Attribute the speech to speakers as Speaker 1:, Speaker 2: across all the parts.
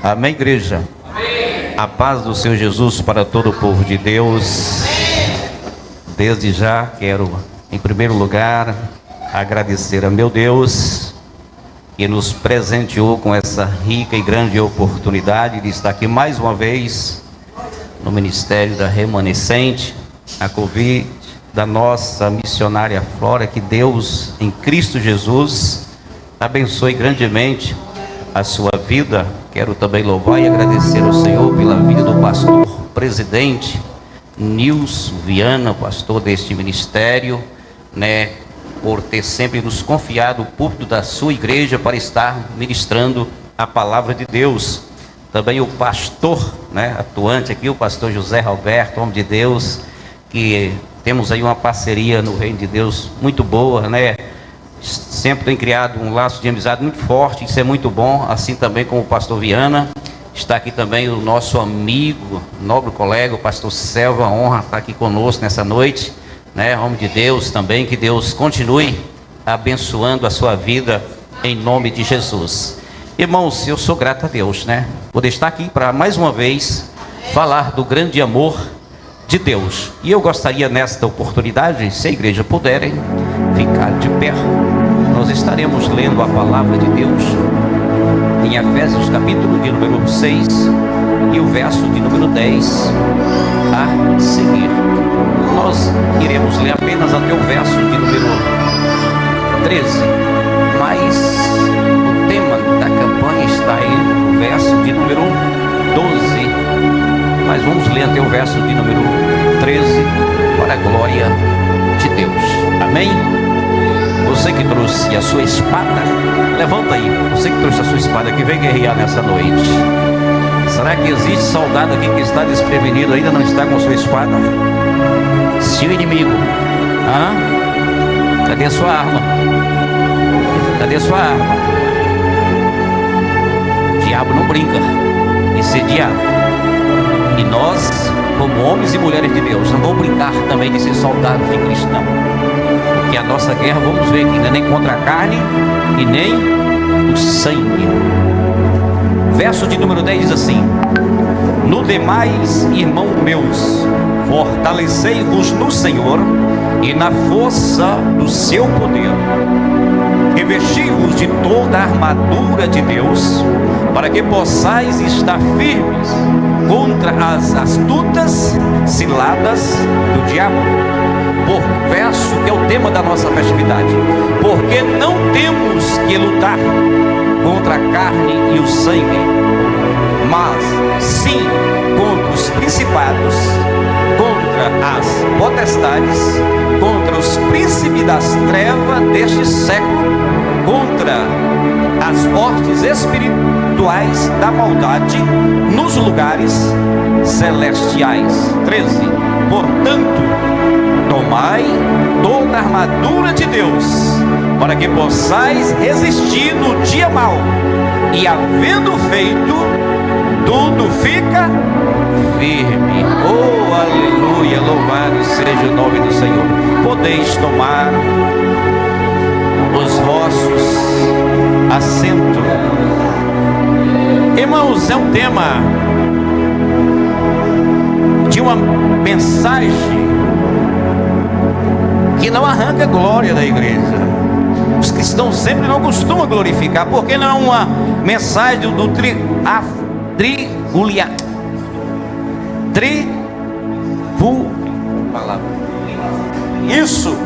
Speaker 1: Amém, igreja? Amém. A paz do Senhor Jesus para todo o povo de Deus. Desde já quero, em primeiro lugar, agradecer a meu Deus que nos presenteou com essa rica e grande oportunidade de estar aqui mais uma vez no Ministério da Remanescente, a convite da nossa missionária Flora. Que Deus, em Cristo Jesus, abençoe grandemente a sua vida. Quero também louvar e agradecer ao Senhor pela vida do pastor presidente Nilson Viana, pastor deste ministério, por ter sempre nos confiado o púlpito da sua igreja para estar ministrando a palavra de Deus. Também o pastor, atuante aqui, o pastor José Roberto, homem de Deus, que temos aí uma parceria no reino de Deus muito boa, sempre tem criado um laço de amizade muito forte. Isso é muito bom, assim também como o pastor Viana. Está aqui também o nosso amigo, nobre colega, o pastor Selva. A honra estar aqui conosco nessa noite, homem de Deus também. Que Deus continue abençoando a sua vida em nome de Jesus. Irmãos, eu sou grato a Deus, por estar aqui para mais uma vez falar do grande amor de Deus. E eu gostaria nesta oportunidade, se a igreja puderem ficar de pé, nós estaremos lendo a palavra de Deus em Efésios capítulo de número 6 e o verso de número 10 a seguir. Nós iremos ler apenas até o verso de número 13, mas o tema da campanha está aí no verso de número 12, mas vamos ler até o verso de número 13 para a glória de Deus. Amém? Você que trouxe a sua espada, levanta aí. Você que trouxe a sua espada, que vem guerrear nessa noite. Será que existe soldado aqui que está desprevenido, ainda não está com a sua espada? Se o inimigo, cadê a sua arma? Cadê a sua arma? O diabo não brinca. Esse diabo. E nós, como homens e mulheres de Deus, não vamos brincar também de ser soldados de Cristo, não. Porque a nossa guerra, vamos ver que não é nem contra a carne e nem o sangue. Verso de número 10 diz assim: no demais, irmãos meus, fortalecei-vos no Senhor e na força do seu poder. Revesti-vos de toda a armadura de Deus, para que possais estar firmes contra as astutas ciladas do diabo. Por verso que é o tema da nossa festividade. Porque não temos que lutar contra a carne e o sangue, mas sim contra os principados, contra as potestades, contra os príncipes das trevas deste século, contra as hostes espirituais da maldade nos lugares celestiais. 13. Portanto, tomai toda a armadura de Deus, para que possais resistir no dia mau, e havendo feito tudo, fica firme. Oh, aleluia, louvado seja o nome do Senhor. Podeis tomar os vossos assentos. Irmãos, é um tema de uma mensagem que não arranca a glória da igreja. Os cristãos sempre não costumam glorificar, porque não é uma mensagem do Isso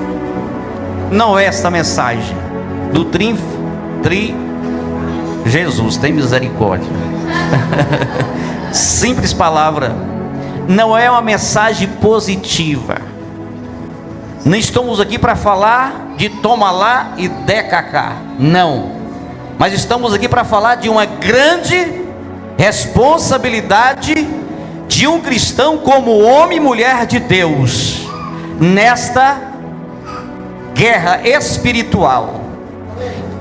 Speaker 1: não é essa mensagem do Jesus tem misericórdia. Simples palavra. Não é uma mensagem positiva. Não estamos aqui para falar de toma lá e decacá. Não. Mas estamos aqui para falar de uma grande responsabilidade de um cristão como homem e mulher de Deus nesta guerra espiritual.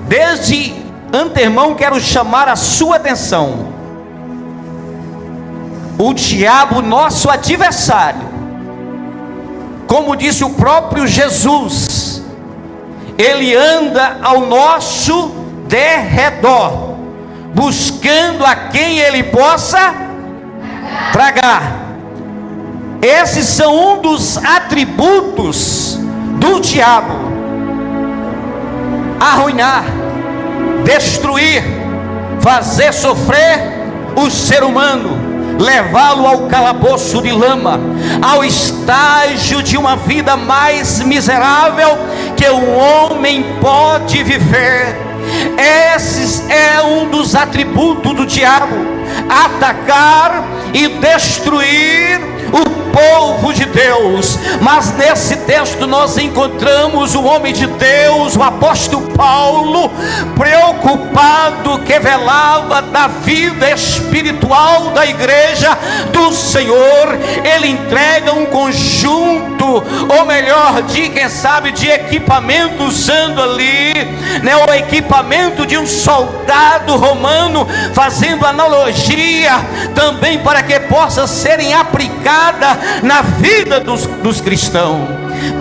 Speaker 1: Desde antemão quero chamar a sua atenção. O diabo, nosso adversário, como disse o próprio Jesus, ele anda ao nosso derredor, buscando a quem ele possa tragar. Esses são um dos atributos do diabo: arruinar, destruir, fazer sofrer o ser humano, levá-lo ao calabouço de lama, ao estágio de uma vida mais miserável que o homem pode viver. Esse é um dos atributos do diabo: atacar e destruir o povo de Deus. Mas nesse texto nós encontramos o homem de Deus, o apóstolo Paulo, preocupado, que velava da vida espiritual da igreja do Senhor. Ele entrega um conjunto, ou melhor, quem sabe, de equipamento, usando ali, né, o equipamento de um soldado romano, fazendo analogia também para que possa serem aplicadas na vida dos cristãos.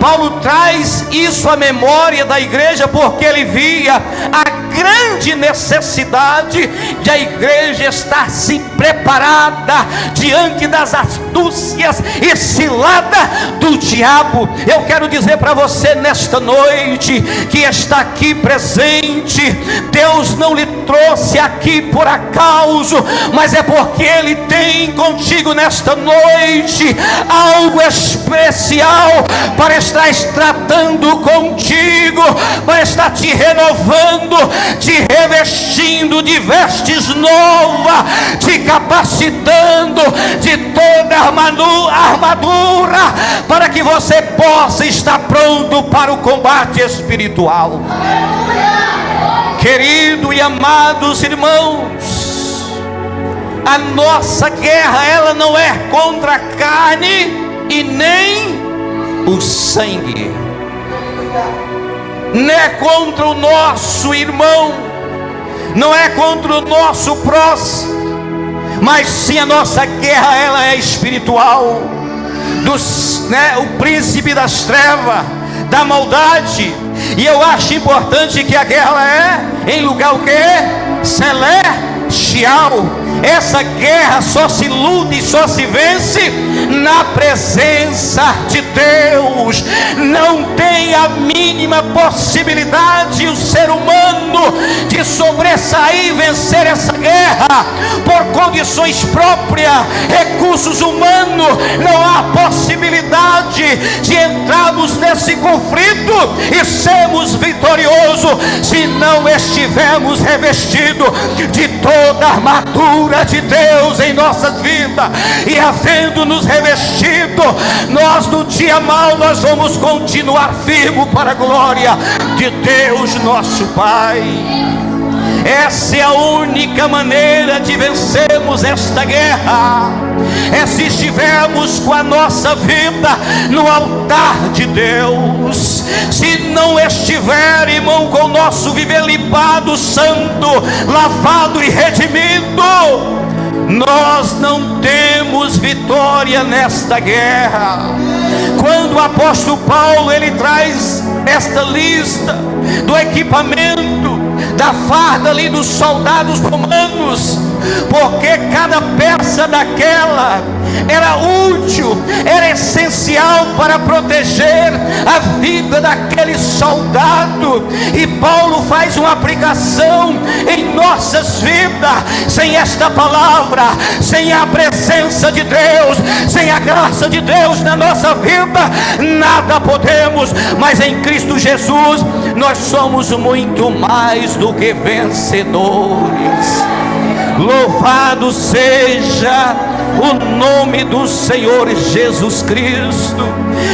Speaker 1: Paulo traz isso à memória da igreja, porque ele via a grande necessidade de a igreja estar se preparada diante das astúcias e ciladas do diabo. Eu quero dizer para você nesta noite, que está aqui presente, Deus não lhe trouxe aqui por acaso, mas é porque Ele tem contigo nesta noite algo especial para estar tratando contigo, para estar te renovando, te revestindo de vestes novas, te capacitando de toda armadura, para que você possa estar pronto para o combate espiritual. Querido e amados irmãos, a nossa guerra, ela não é contra a carne e nem o sangue, não é contra o nosso irmão, não é contra o nosso próximo, mas sim a nossa guerra, ela é espiritual. O príncipe das trevas, da maldade. E eu acho importante que a guerra é em lugar o que? Celestial. Essa guerra só se luta e só se vence na presença de Deus. Não tem a mínima possibilidade o ser humano de sobressair e vencer essa guerra por condições próprias, recursos humanos. Não há possibilidade de entrarmos nesse conflito e sermos vitoriosos se não estivermos revestidos de toda a armadura de Deus em nossas vidas. E havendo nos revestido, nós no dia mau nós vamos continuar firmes para a glória de Deus nosso Pai. Essa é a única maneira de vencermos esta guerra, é se estivermos com a nossa vida no altar de Deus. Se não estiver, irmão, com o nosso viver limpado, santo, lavado e redimido, nós não temos vitória nesta guerra. Quando o apóstolo Paulo ele traz esta lista do equipamento, da farda ali dos soldados romanos, porque cada peça daquela era útil, era essencial para proteger a vida daquele soldado. E Paulo faz uma aplicação em nossas vidas. Sem esta palavra, sem a presença de Deus, sem a graça de Deus na nossa vida, nada podemos. Mas em Cristo Jesus nós somos muito mais do que vencedores. Louvado seja o nome do Senhor Jesus Cristo.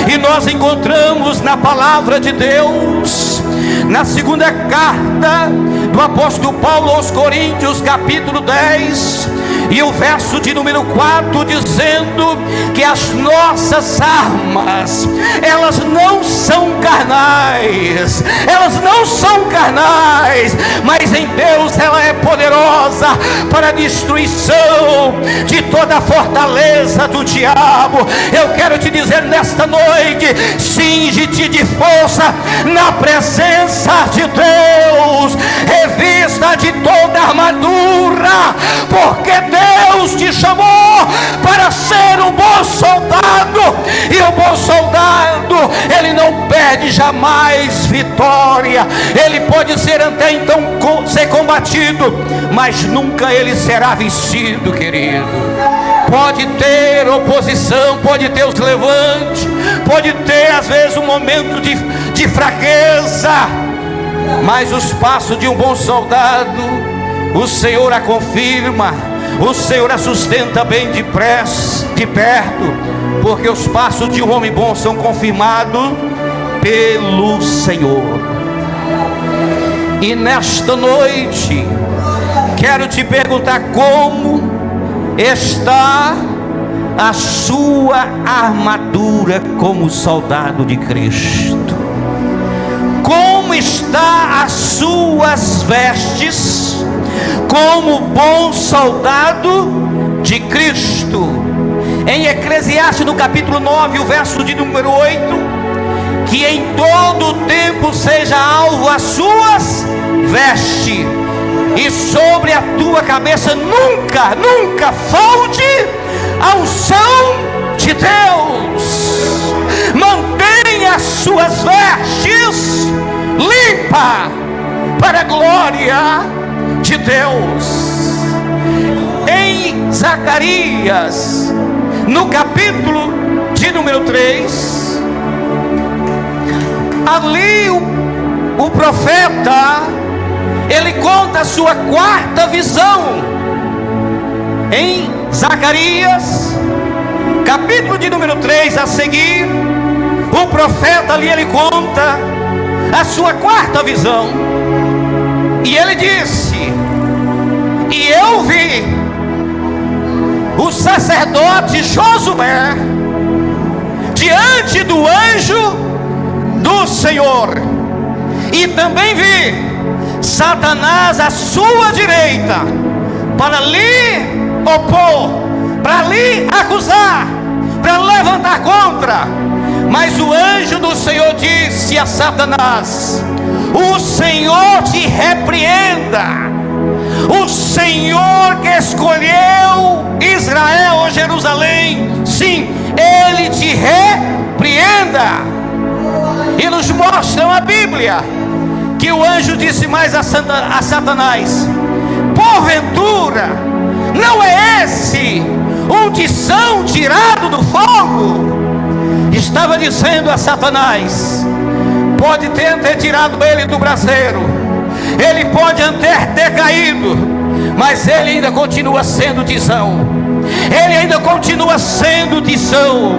Speaker 1: E nós encontramos na palavra de Deus, na segunda carta do apóstolo Paulo aos Coríntios, capítulo 10, E o verso de número 4 dizendo que as nossas armas, elas não são carnais, mas em Deus ela é poderosa para a destruição de toda a fortaleza do diabo. Eu quero te dizer nesta noite: cinge-te de força na presença de Deus, revista de toda a armadura, porque Deus te chamou para ser um bom soldado, e o bom soldado, ele não perde jamais vitória. Ele pode ser até então ser combatido, mas nunca ele será vencido, querido. Pode ter oposição, pode ter os levantes, pode ter às vezes um momento de fraqueza, mas os passos de um bom soldado, o Senhor a confirma, o Senhor a sustenta bem de perto, porque os passos de um homem bom são confirmados pelo Senhor. E nesta noite quero te perguntar: como está a sua armadura como soldado de Cristo? Como está as suas vestes como bom soldado de Cristo? Em Eclesiastes, no capítulo 9, o verso de número 8, que em todo o tempo seja alvo as suas vestes, e sobre a tua cabeça nunca falte a unção de Deus. Mantenha as suas vestes limpa para a glória de Deus. Em Zacarias, no capítulo de número 3, ali o profeta, ele conta a sua quarta visão. Em Zacarias, capítulo de número 3 a seguir, o profeta ali, ele conta a sua quarta visão. E ele disse: e eu vi o sacerdote Josué diante do anjo do Senhor, e também vi Satanás à sua direita, para lhe opor, para lhe acusar, para levantar contra. Mas o anjo do Senhor disse a Satanás: o Senhor te repreenda. O Senhor que escolheu Israel ou Jerusalém, sim, Ele te repreenda. E nos mostra a Bíblia que o anjo disse mais a Satanás: porventura não é esse um tição tirado do fogo? Estava dizendo a Satanás: pode ter tirado ele do braseiro, ele pode até ter caído, mas ele ainda continua sendo tição. Ele ainda continua sendo tição.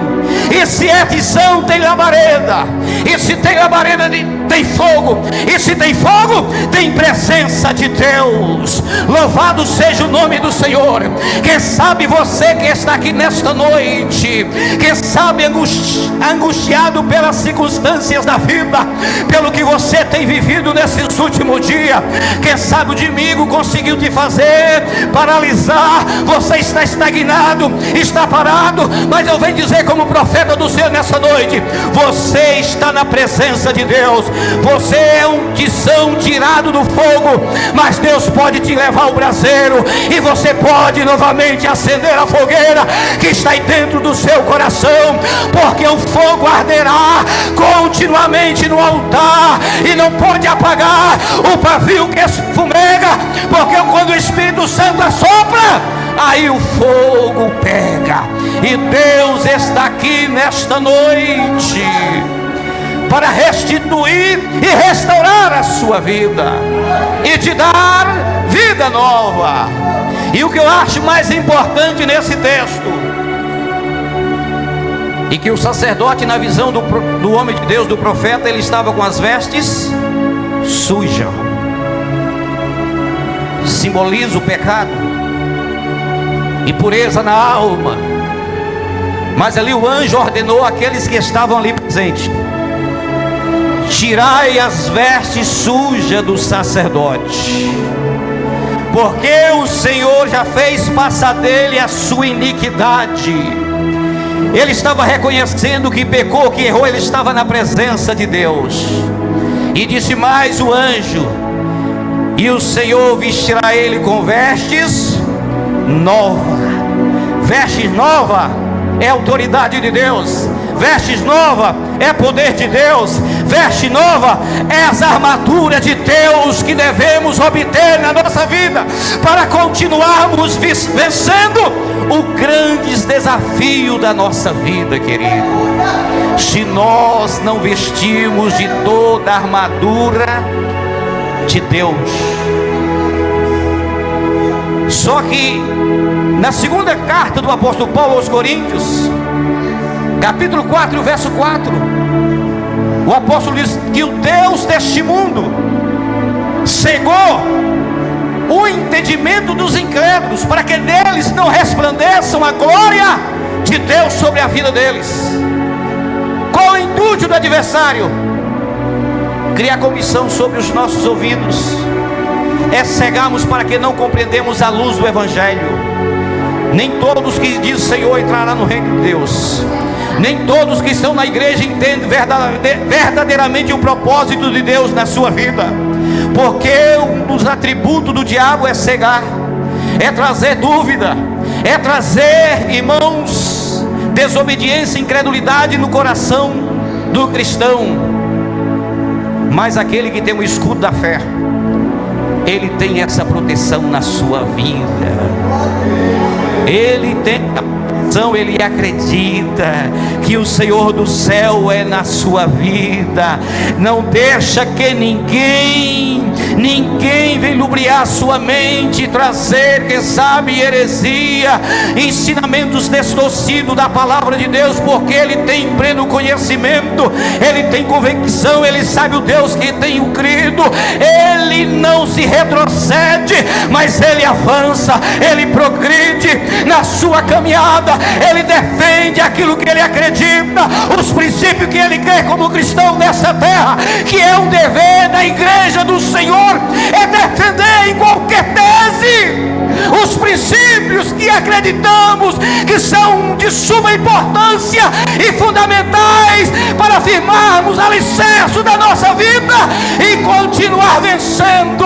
Speaker 1: E se é tição, tem labareda. E se tem labareda, tem fogo. E se tem fogo, tem presença de Deus. Louvado seja o nome do Senhor. Quem sabe você que está aqui nesta noite, quem sabe angustiado pelas circunstâncias da vida, pelo que você tem vivido nesses últimos dias, quem sabe o inimigo conseguiu te fazer paralisar. Você está estagnado, está parado, mas eu venho dizer como profeta do Senhor nessa noite: você está na presença de Deus. Você é um tição tirado do fogo, mas Deus pode te levar ao braseiro, e você pode novamente acender a fogueira que está aí dentro do seu coração, porque o fogo arderá continuamente no altar e não pode apagar o pavio que esfumega, porque quando o Espírito Santo assopra, aí o fogo pega. E Deus está aqui nesta noite para restituir e restaurar a sua vida e te dar vida nova. E o que eu acho mais importante nesse texto, e que o sacerdote, na visão do homem de Deus, do profeta, ele estava com as vestes sujas, simboliza o pecado. e pureza na alma. Mas ali o anjo ordenou àqueles que estavam ali presentes: tirai as vestes sujas do sacerdote, porque o Senhor já fez passar dele a sua iniquidade. Ele estava reconhecendo que pecou, que errou. Ele estava na presença de Deus. E disse mais o anjo: e o Senhor vestirá ele com vestes novas. Vestes novas é autoridade de Deus. Vestes nova é poder de Deus. Veste nova é as armaduras de Deus que devemos obter na nossa vida, para continuarmos vencendo o grande desafio da nossa vida, querido. Se nós não vestirmos de toda a armadura de Deus. Só que na segunda carta do apóstolo Paulo aos Coríntios, capítulo 4, verso 4, o apóstolo diz que o Deus deste mundo cegou o entendimento dos incrédulos, para que neles não resplandeçam a glória de Deus sobre a vida deles. Qual o intuito do adversário? Criar comissão sobre os nossos ouvidos, é cegarmos para que não compreendemos a luz do Evangelho. Nem todos que dizem Senhor entrará no reino de Deus. Nem todos que estão na igreja entendem verdadeiramente o propósito de Deus na sua vida. Porque um dos atributos do diabo é cegar, é trazer dúvida, é trazer, irmãos, desobediência, incredulidade no coração do cristão. Mas aquele que tem o escudo da fé, ele tem essa proteção na sua vida. Ele tem a proteção, ele acredita que o Senhor do céu é na sua vida. Não deixa que ninguém venha lubriar sua mente, trazer, quem sabe, heresia, ensinamentos distorcidos da palavra de Deus, porque ele tem pleno conhecimento, ele tem convicção, ele sabe o Deus que tem crido. Ele não se retrocede, mas ele avança, ele progride na sua caminhada, ele defende aquilo que ele acredita, os princípios que ele crê como cristão nessa terra, que é um dever da igreja do Senhor, é defender em qualquer tese os princípios que acreditamos que são de suma importância e fundamentais para afirmarmos o alicerce da nossa vida e continuar vencendo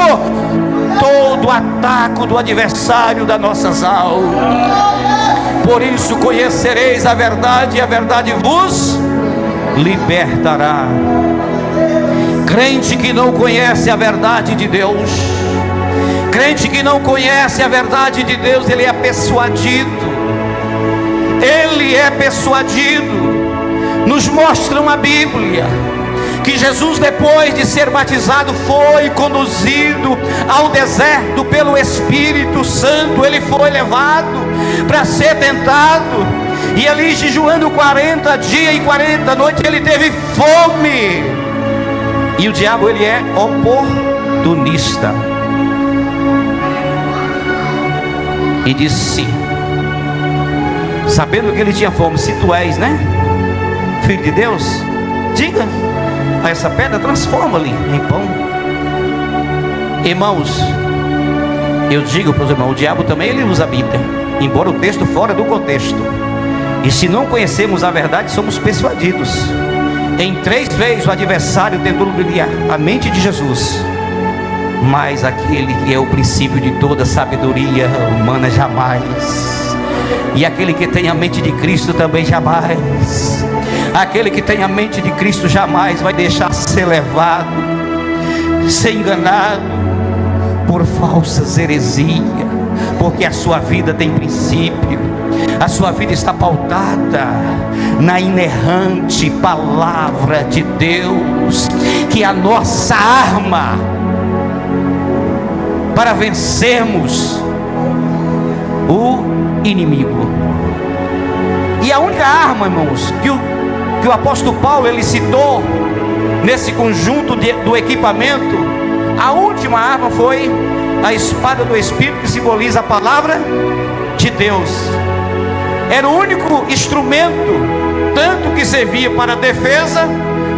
Speaker 1: todo o ataque do adversário das nossas almas. Por isso conhecereis a verdade, e a verdade vos libertará. Crente que não conhece a verdade de Deus, crente que não conhece a verdade de Deus, ele é persuadido. Ele é persuadido. Nos mostram a Bíblia que Jesus, depois de ser batizado, foi conduzido ao deserto pelo Espírito Santo. Ele foi levado para ser tentado, e ali jejuando 40 dias e 40 noites, ele teve fome. E o diabo, ele é oportunista, e disse, sabendo que ele tinha fome: se tu és, Filho de Deus, diga a essa pedra, transforma-lhe em pão. Irmãos, eu digo para os irmãos, o diabo também ele usa a Bíblia, embora o texto fora do contexto. E se não conhecemos a verdade, somos persuadidos. Em 3 vezes o adversário tentou lubrificar a mente de Jesus, mas aquele que é o princípio de toda sabedoria humana jamais. E aquele que tem a mente de Cristo também jamais. Aquele que tem a mente de Cristo jamais vai deixar ser levado, ser enganado por falsas heresias, porque a sua vida tem princípio, a sua vida está pautada na inerrante palavra de Deus, que é a nossa arma para vencermos o inimigo. E a única arma, irmãos, que o apóstolo Paulo ele citou nesse conjunto do equipamento, a última arma foi a espada do Espírito, que simboliza a palavra de Deus. Era o único instrumento, tanto que servia para defesa,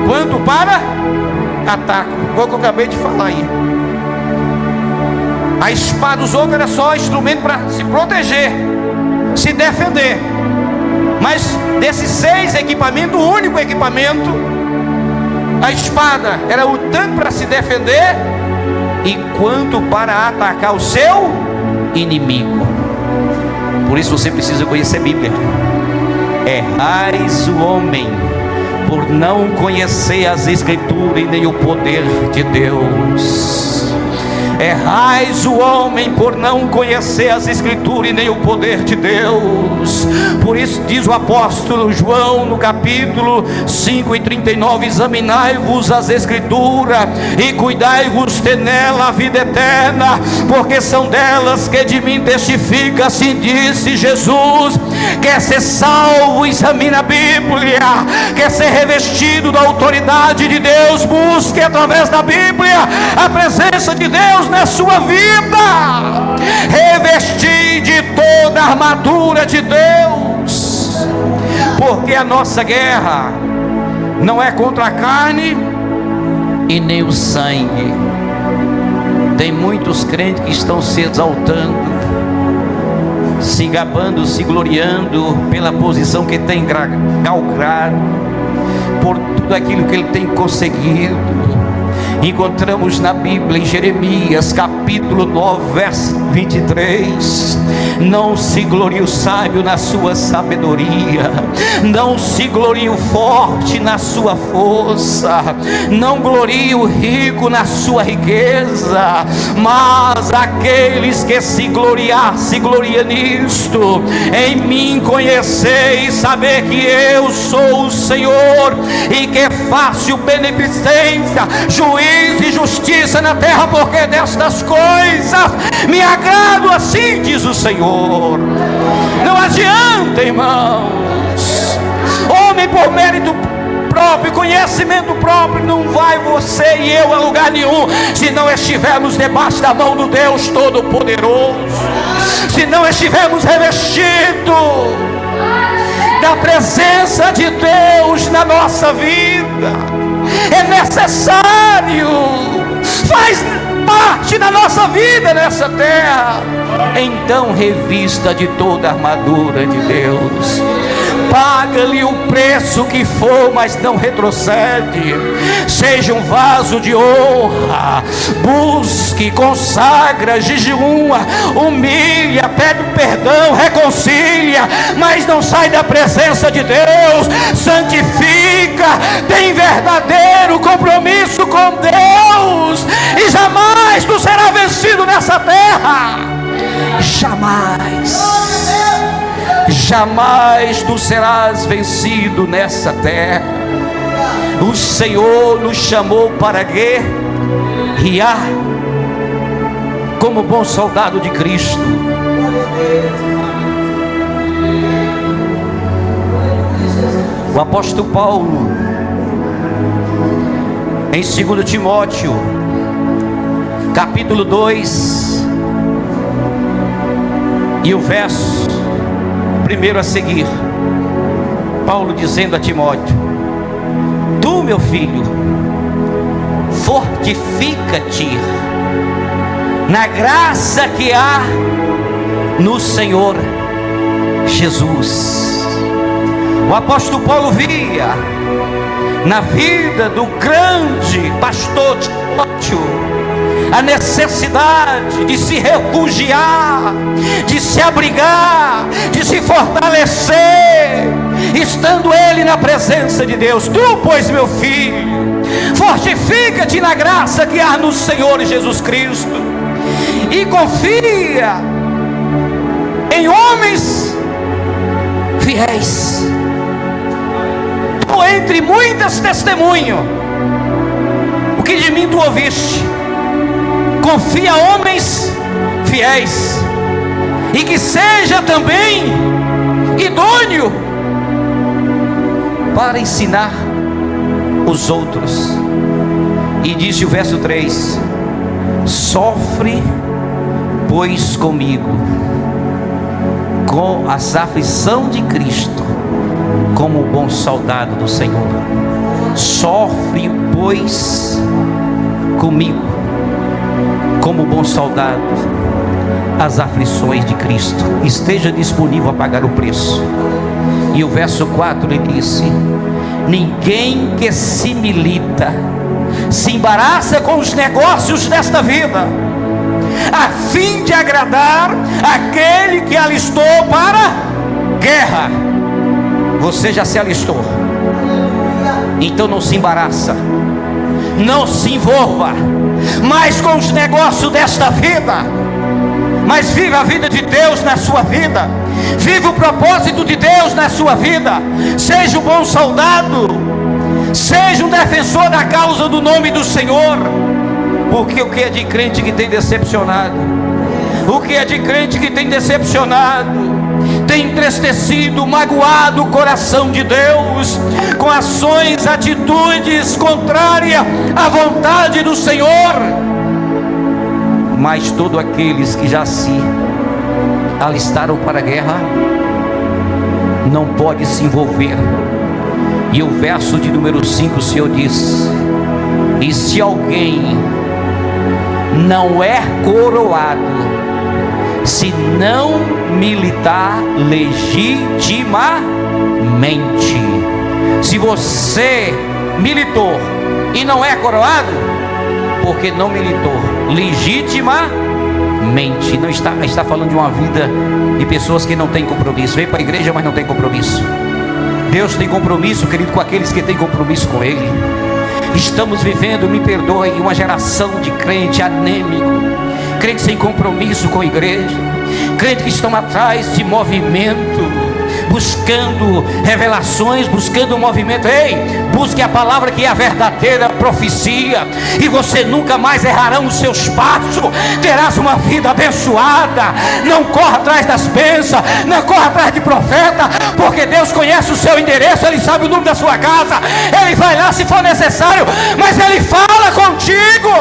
Speaker 1: quanto para ataque. Foi o que eu acabei de falar aí. A espada dos outros era só instrumento para se proteger, se defender. Mas desses 6 equipamentos, o único equipamento, a espada era o tanto para se defender e quanto para atacar o seu inimigo. Por isso você precisa conhecer a Bíblia. Errais o homem por não conhecer as Escrituras e nem o poder de Deus. Errais o homem por não conhecer as Escrituras e nem o poder de Deus. Por isso diz o apóstolo João no capítulo 5:39: examinai-vos as Escrituras e cuidai-vos de nela a vida eterna, porque são delas que de mim testifica. Assim disse Jesus. Quer ser salvo, examine a Bíblia. Quer ser revestido da autoridade de Deus, busque através da Bíblia a presença de Deus na sua vida. Revestir de toda a armadura de Deus, porque a nossa guerra não é contra a carne e nem o sangue. Tem muitos crentes que estão se exaltando, se gabando, se gloriando pela posição que tem galgado, por tudo aquilo que ele tem conseguido. Encontramos na Bíblia, em Jeremias capítulo 9, verso 23: não se glorie o sábio na sua sabedoria, não se glorie o forte na sua força, não glorie o rico na sua riqueza, mas aqueles que se gloriam nisto: em mim conhecer e saber que eu sou o Senhor, e que faço beneficência, juízo e justiça na terra, porque destas coisas me agrado, assim diz o Senhor. Não adianta, irmãos, homem por mérito próprio, conhecimento próprio, não vai você e eu a lugar nenhum, se não estivermos debaixo da mão do Deus Todo-Poderoso, se não estivermos revestidos da presença de Deus na nossa vida. É necessário, faz parte da nossa vida nessa terra. Então revista de toda a armadura de Deus. Paga-lhe o preço que for, mas não retrocede. Seja um vaso de honra. Busque, consagra, jejua, humilha, pede perdão, reconcilia, mas não sai da presença de Deus. Santifica, tem verdadeiro compromisso com Deus, e jamais tu serás vencido nessa terra. Jamais tu serás vencido nessa terra. O Senhor nos chamou para guerrear como bom soldado de Cristo. O apóstolo Paulo, em 2 Timóteo capítulo 2 e o verso 1 a seguir, Paulo dizendo a Timóteo: tu, meu filho, fortifica-te na graça que há no Senhor Jesus. O apóstolo Paulo via na vida do grande pastor Timóteo a necessidade de se refugiar, de se abrigar, de se fortalecer, estando ele na presença de Deus. Tu, pois, meu filho, fortifica-te na graça que há no Senhor Jesus Cristo, e confia em homens fiéis. Tu, entre muitas testemunhas, o que de mim tu ouviste, confia a homens fiéis, e que seja também idôneo para ensinar os outros. E disse o verso 3: sofre, pois, comigo com as aflições de Cristo, como o bom soldado do Senhor. Sofre, pois, comigo, como bom soldado, as aflições de Cristo. Esteja disponível a pagar o preço. E o verso 4 ele disse: ninguém que se milita se embaraça com os negócios desta vida, a fim de agradar aquele que alistou para guerra. Você já se alistou, então não se embaraça, não se envolva mais com os negócios desta vida, mas viva a vida de Deus na sua vida, viva o propósito de Deus na sua vida. Seja um bom soldado, seja um defensor da causa do nome do Senhor. Porque o que é de crente que tem decepcionado, o que é de crente que tem decepcionado, tem entristecido, magoado o coração de Deus, com ações, atitudes contrárias à vontade do Senhor. Mas todos aqueles que já se alistaram para a guerra, não pode se envolver. E o verso de número 5, o Senhor diz: e se alguém não é coroado, se não militar legitimamente. Se você militou e não é coroado, porque não militou legitimamente. Não está falando de uma vida de pessoas que não têm compromisso. Vem para a igreja, mas não tem compromisso. Deus tem compromisso, querido, com aqueles que têm compromisso com Ele. Estamos vivendo, me perdoe, uma geração de crente anêmico, crente sem compromisso com a igreja, crente que estão atrás de movimento, buscando revelações, buscando movimento. Ei, busque a palavra que é a verdadeira profecia, e você nunca mais errará os seus passos, terás uma vida abençoada. Não corra atrás das bênçãos, não corra atrás de profeta, porque Deus conhece o seu endereço, Ele sabe o número da sua casa, Ele vai lá se for necessário, mas Ele fala contigo,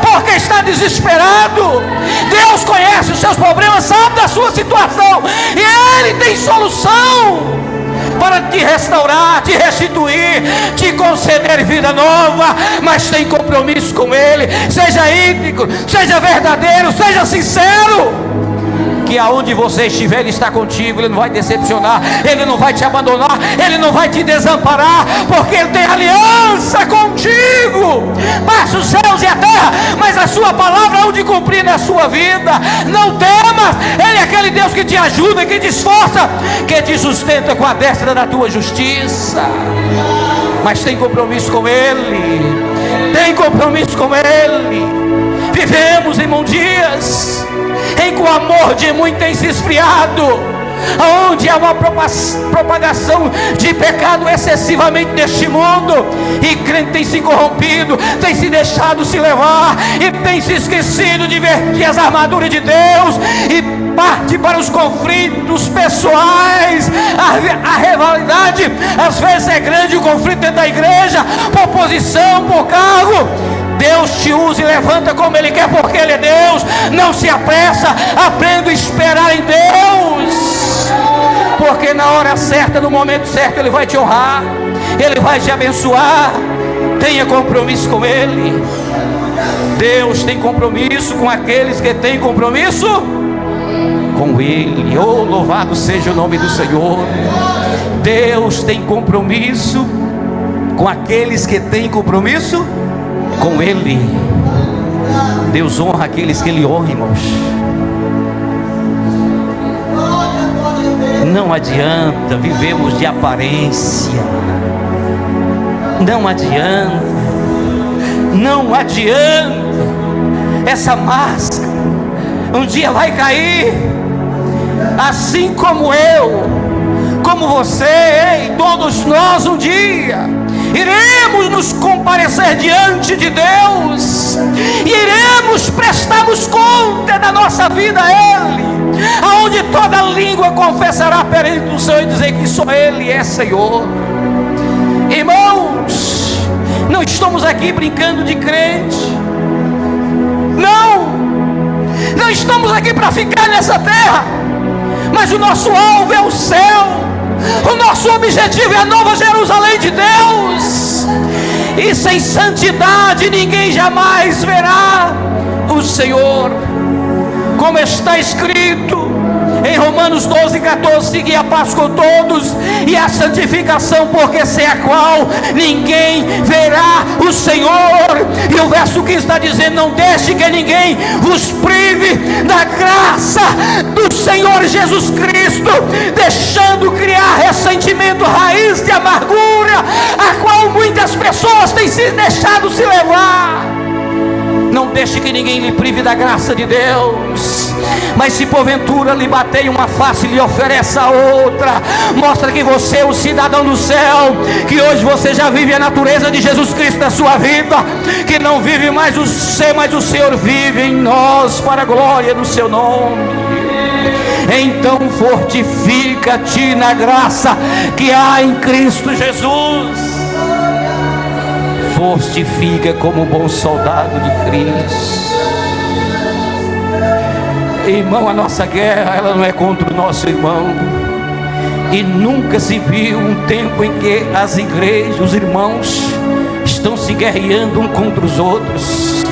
Speaker 1: porque está desesperado. Deus conhece os seus problemas, sabe da sua situação, e Ele tem solução para te restaurar, te restituir, te conceder vida nova. Mas tem compromisso com Ele. Seja íntegro, seja verdadeiro, seja sincero, que aonde você estiver, Ele está contigo. Ele não vai decepcionar, Ele não vai te abandonar, Ele não vai te desamparar, porque Ele tem aliança contigo. Passa os céus e a terra, mas a sua palavra há de cumprir na sua vida. Não temas, Ele é aquele Deus que te ajuda, que te esforça, que te sustenta com a destra da tua justiça. Mas tem compromisso com Ele, tem compromisso com Ele. Vivemos, irmão, dias em que o amor de muito tem se esfriado, onde há uma propagação de pecado excessivamente neste mundo, e crente tem se corrompido, tem se deixado se levar, e tem se esquecido de vestir as armaduras de Deus, e parte para os conflitos pessoais. A rivalidade às vezes é grande, o conflito dentro da igreja, por posição, por cargo. Deus te usa e levanta como Ele quer, porque Ele é Deus. Não se apressa, aprenda a esperar em Deus, porque na hora certa, no momento certo, Ele vai te honrar, Ele vai te abençoar. Tenha compromisso com Ele. Deus tem compromisso com aqueles que têm compromisso com Ele. Oh, louvado seja o nome do Senhor. Deus tem compromisso com aqueles que têm compromisso com Ele. Deus honra aqueles que Ele honra, irmãos. Não adianta vivemos de aparência. Não adianta. Não adianta. Essa máscara um dia vai cair. Assim como eu, como você, e todos nós um dia iremos nos comparecer diante de Deus, e iremos prestarmos conta da nossa vida a Ele, aonde toda língua confessará perante o Senhor e dizer que só Ele é Senhor. Irmãos, não estamos aqui brincando de crente, não estamos aqui para ficar nessa terra,
Speaker 2: mas o nosso alvo é o céu. O nosso objetivo é a nova Jerusalém de Deus. E sem santidade ninguém jamais verá o Senhor. Como está escrito em Romanos 12:14, segui a paz com todos e a santificação, porque sem a qual ninguém verá o Senhor. E o verso 15 está dizendo: não deixe que ninguém vos prive da graça do Senhor Jesus Cristo, deixando criar ressentimento, raiz de amargura, a qual muitas pessoas têm se deixado se levar. Não deixe que ninguém lhe prive da graça de Deus. Mas se porventura lhe bater uma face e lhe oferece a outra, mostra que você é o cidadão do céu, que hoje você já vive a natureza de Jesus Cristo na sua vida, que não vive mais o ser, mas o Senhor vive em nós, para a glória do seu nome. Então fortifica-te na graça que há em Cristo Jesus. Fortifica como um bom soldado de Cristo. Irmão, a nossa guerra, ela não é contra o nosso irmão. E nunca se viu um tempo em que as igrejas, os irmãos, estão se guerreando um contra os outros.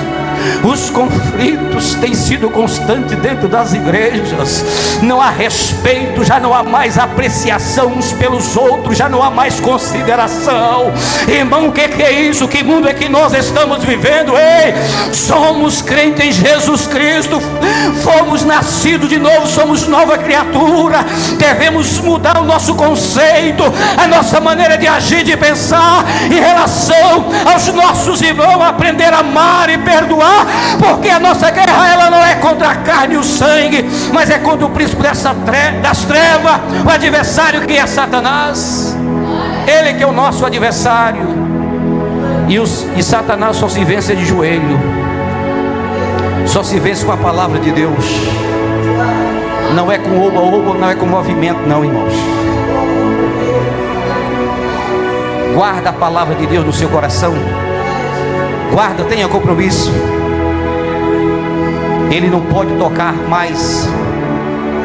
Speaker 2: Os conflitos têm sido constantes dentro das igrejas. Não há respeito, já não há mais apreciação uns pelos outros, já não há mais consideração. Irmão, o que é isso? Que mundo é que nós estamos vivendo? Ei, somos crentes em Jesus Cristo, fomos nascidos de novo, somos nova criatura. Devemos mudar o nosso conceito, a nossa maneira de agir, de pensar em relação aos nossos irmãos, aprender a amar e perdoar. Porque a nossa guerra, ela não é contra a carne e o sangue, mas é contra o príncipe das trevas, o adversário que é Satanás. Ele que é o nosso adversário. E Satanás só se vence de joelho, só se vence com a palavra de Deus. Não é com oba-oba, não é com movimento, não, irmãos. Guarda a palavra de Deus no seu coração. Guarda, tenha compromisso. Ele não pode tocar mais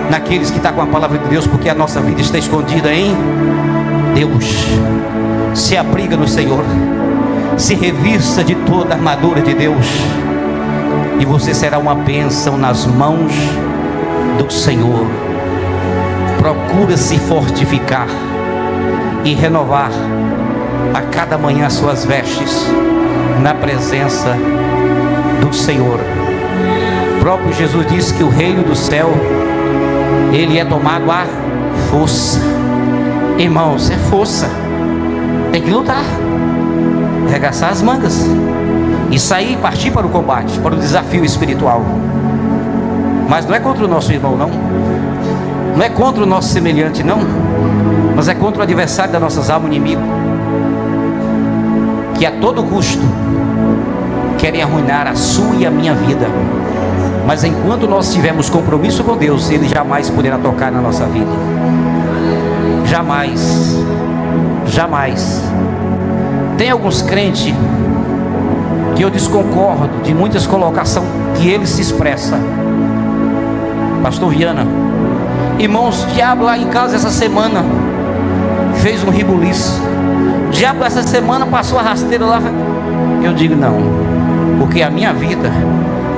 Speaker 2: naqueles que estão com a palavra de Deus, porque a nossa vida está escondida em Deus. Se abriga no Senhor, se revista de toda a armadura de Deus, e você será uma bênção nas mãos do Senhor. Procura se fortificar e renovar a cada manhã suas vestes na presença do Senhor. O próprio Jesus disse que o reino do céu, ele é tomado à força. Irmãos, é força. Tem que lutar, arregaçar as mangas e sair e partir para o combate, para o desafio espiritual. Mas não é contra o nosso irmão, não. Não é contra o nosso semelhante, não. Mas é contra o adversário das nossas almas, o inimigo, que a todo custo querem arruinar a sua e a minha vida. Mas enquanto nós tivermos compromisso com Deus, ele jamais poderá tocar na nossa vida. Jamais. Jamais. Tem alguns crentes que eu desconcordo de muitas colocações que ele se expressa. Pastor Viana, irmãos, o diabo lá em casa essa semana fez um ribuliço. O diabo essa semana passou a rasteira lá. Eu digo não, porque a minha vida,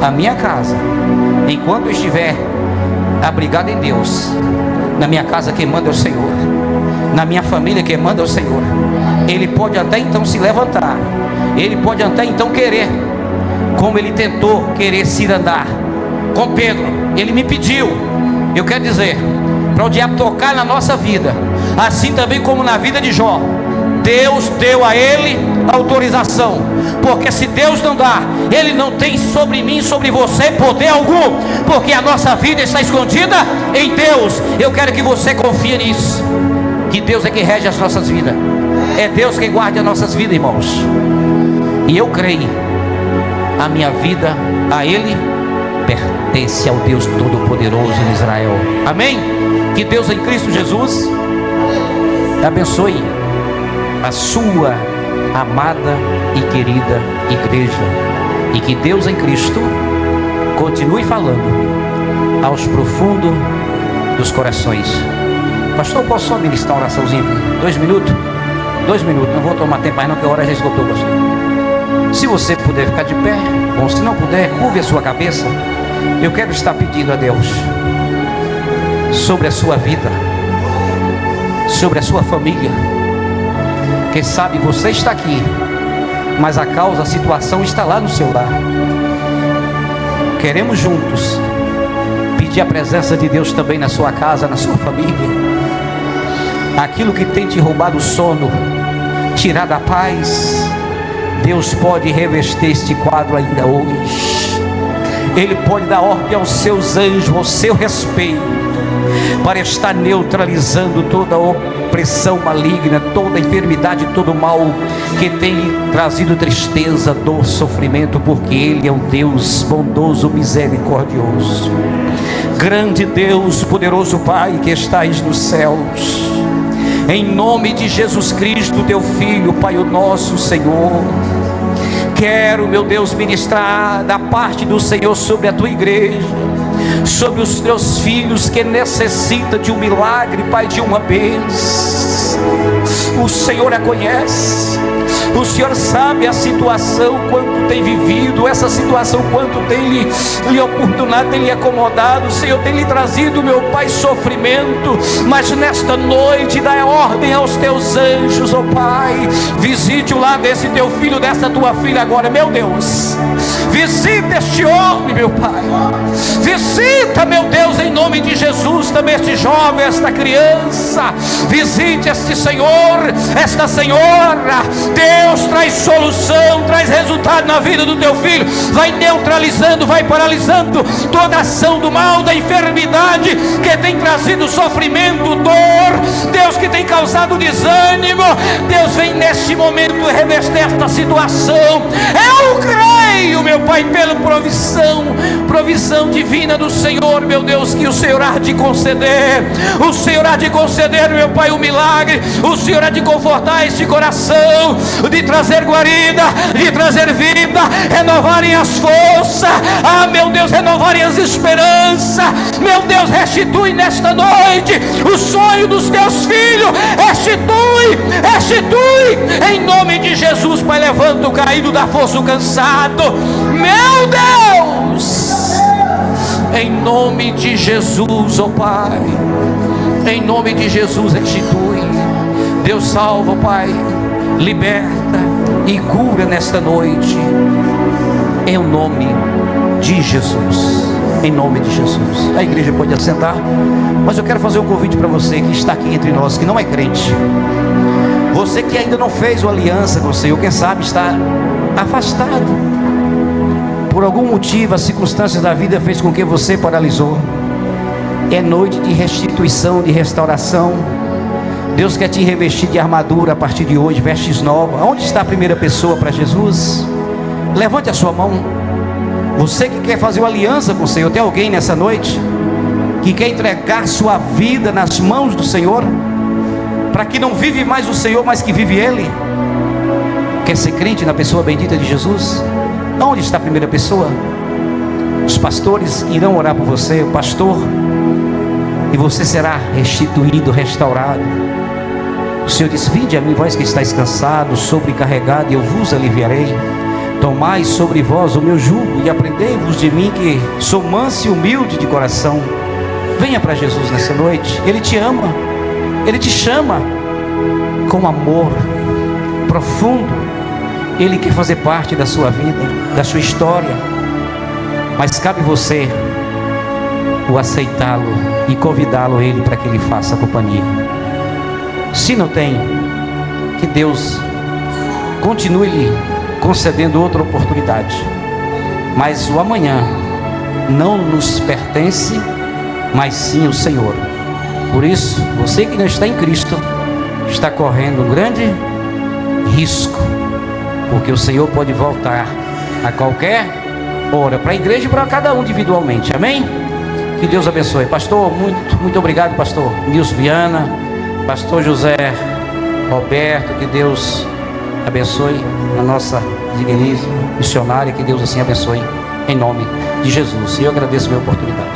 Speaker 2: a minha casa, enquanto eu estiver abrigado em Deus, na minha casa quem manda é o Senhor, na minha família quem manda é o Senhor. Ele pode até então se levantar, ele pode até então querer, como ele tentou querer se andar com Pedro. Ele me pediu, eu quero dizer, para o diabo tocar na nossa vida, assim também como na vida de Jó. Deus deu a ele autorização, porque se Deus não dá, ele não tem sobre mim, sobre você poder algum, porque a nossa vida está escondida em Deus. Eu quero que você confie nisso, que Deus é quem rege as nossas vidas, é Deus quem guarda as nossas vidas, irmãos. E eu creio, a minha vida a Ele pertence ao Deus Todo-Poderoso em Israel. Amém? Que Deus em Cristo Jesus abençoe a sua amada e querida igreja, e que Deus em Cristo continue falando aos profundos dos corações. Pastor, posso só ministrar uma oraçãozinha? 2 minutos? 2 minutos, não vou tomar tempo mais não, que a hora já esgotou, pastor. Se você puder ficar de pé, bom, se não puder, curve a sua cabeça. Eu quero estar pedindo a Deus sobre a sua vida, sobre a sua família. Quem sabe você está aqui, mas a causa, a situação está lá no seu lar. Queremos juntos pedir a presença de Deus também na sua casa, na sua família. Aquilo que tem te roubado o sono, tirado a paz, Deus pode revestir este quadro ainda hoje. Ele pode dar ordem aos seus anjos, ao seu respeito, para estar neutralizando toda a opressão maligna, toda a enfermidade, todo o mal que tem lhe trazido tristeza, dor, sofrimento, porque Ele é um Deus bondoso, misericordioso. Grande Deus, poderoso Pai que estais nos céus, em nome de Jesus Cristo, teu Filho, Pai o nosso Senhor, quero, meu Deus, ministrar da parte do Senhor sobre a tua igreja, sobre os teus filhos que necessitam de um milagre, Pai, de uma bênção. O Senhor a conhece, o Senhor sabe a situação, quanto tem vivido, essa situação, quanto tem lhe oportunado, tem lhe acomodado. O Senhor tem lhe trazido, meu Pai, sofrimento, mas nesta noite dá ordem aos teus anjos, ó Pai, visite o lar desse teu filho, dessa tua filha agora, meu Deus. Visita este homem, meu Pai. Visita, meu Deus, em nome de Jesus, também este jovem, esta criança. Visite este Senhor, esta senhora. Deus traz solução, traz resultado na vida do teu filho. Vai neutralizando, vai paralisando toda ação do mal, da enfermidade que tem trazido sofrimento, dor. Deus, que tem causado desânimo. Deus, vem neste momento revestir esta situação. Eu creio, meu Pai, pela provisão divina do Senhor, meu Deus, que o Senhor há de conceder. O Senhor há de conceder, meu Pai, o milagre. O Senhor há de confortar este coração, de trazer guarida, de trazer vida, renovarem as forças. Ah, meu Deus, renovarem as esperanças. Meu Deus, restitui nesta noite o sonho dos teus filhos. Restitui, em nome de Jesus, Pai. Levanta o caído, dá força o cansado, meu Deus, em nome de Jesus, ó Pai, em nome de Jesus, restitui. Deus, salva, Pai, liberta e cura nesta noite, em nome de Jesus, em nome de Jesus. A igreja pode assentar, mas eu quero fazer um convite para você que está aqui entre nós, que não é crente, você que ainda não fez uma aliança com o Senhor, quem sabe está afastado, por algum motivo, as circunstâncias da vida fez com que você paralisou. É noite de restituição, de restauração. Deus quer te revestir de armadura a partir de hoje, vestes novas. Onde está a primeira pessoa para Jesus? Levante a sua mão. Você que quer fazer uma aliança com o Senhor, tem alguém nessa noite que quer entregar sua vida nas mãos do Senhor, para que não vive mais o Senhor, mas que vive Ele? Quer ser crente na pessoa bendita de Jesus? Onde está a primeira pessoa? Os pastores irão orar por você, o pastor, e você será restituído, restaurado. O Senhor diz: vinde a mim, vós que estáis cansados, sobrecarregados, e eu vos aliviarei. Tomai sobre vós o meu jugo e aprendei-vos de mim, que sou manso e humilde de coração. Venha para Jesus nessa noite. Ele te ama, Ele te chama com amor profundo. Ele quer fazer parte da sua vida, da sua história, mas cabe você o aceitá-lo e convidá-lo Ele para que Ele faça companhia. Se não tem, que Deus continue lhe concedendo outra oportunidade, mas o amanhã não nos pertence, mas sim o Senhor. Por isso, você que não está em Cristo está correndo um grande risco, porque o Senhor pode voltar a qualquer hora, para a igreja e para cada um individualmente. Amém? Que Deus abençoe. Pastor, muito obrigado, pastor Nilson Viana, pastor José Roberto, que Deus abençoe a nossa digníssima missionária, que Deus assim abençoe, em nome de Jesus. E eu agradeço a minha oportunidade.